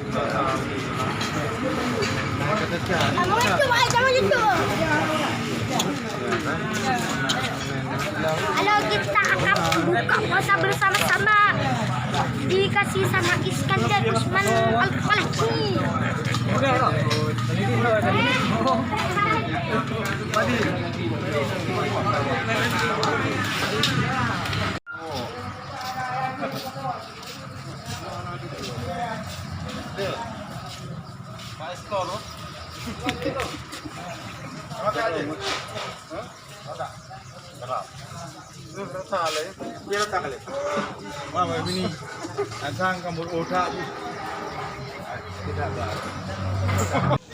Halo, kita akan buka puasa bersama-sama, dikasih sama Iskandar Usman Al-Falahi.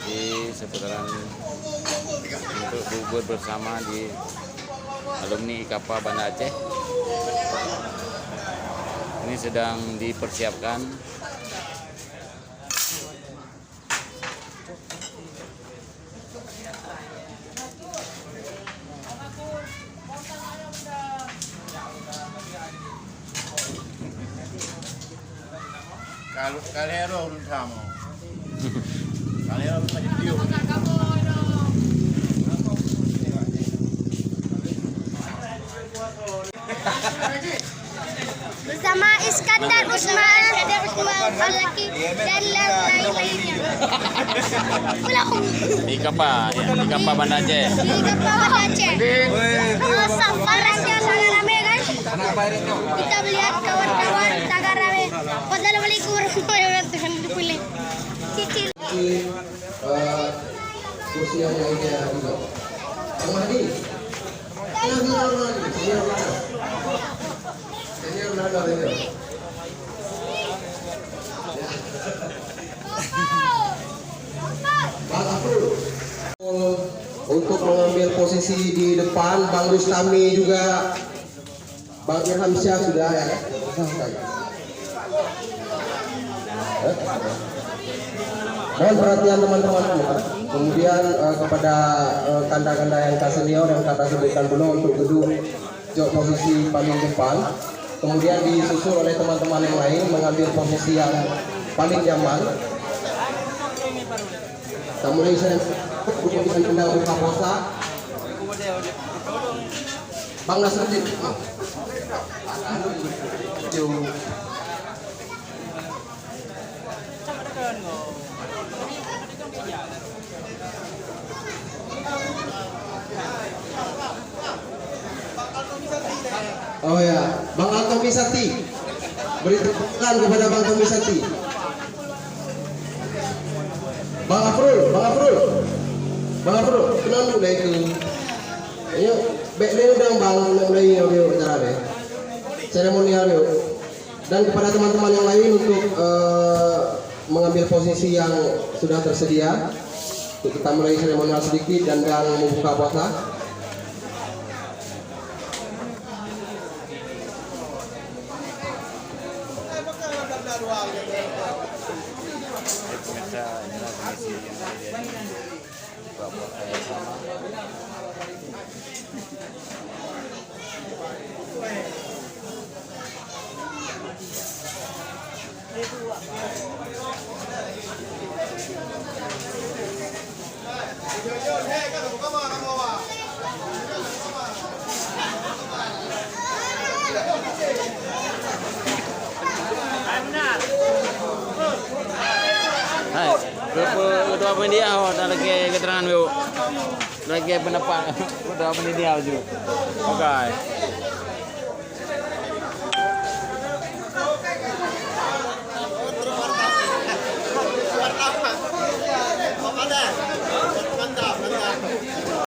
Di seputaran untuk bubur bersama di alumni IKAPA Banda Aceh. Ini sedang dipersiapkan. Kalau kalian orang sama, kalian orang jadi Bersama Iskandar Usman Al-Falahi dan lain-lainnya. IKAPA, ya, IKAPA Banda Aceh. IKAPA Banda Aceh. Safarnya sangat ramai kan? Kita melihat kawan-kawan sangat ramai. Wassalamualaikum warahmatullahi wabarakatuh. Cicil. Kursi yang lainnya juga. Mandi. Untuk mengambil posisi di depan, Bang Rustami juga, Bang Irham Syah sudah ya. Mohon perhatian teman-teman semua. Kemudian kepada kanda-kanda yang senior yang kata sebutkan dulu untuk duduk posisi paling depan. Kemudian disusul oleh teman-teman yang lain mengambil posisi yang paling nyaman. Kemudian saya dengan kendang buka puasa. Bang Nasruddin. Oh ya, Bang Tommy Sati. Beri tepukan kepada Bang Tommy Sati. Bang Afrul, kenal dulu deh itu. Ayo, baik deh udah Bang mulai acara deh. Seremonial yuk. Dan kepada teman-teman yang lain untuk mengambil posisi yang sudah tersedia. Kita mulai seremonial sedikit dan membuka puasa. Hai, ketua media lagi keterangan lagi pendapat ketua media juga. Oke.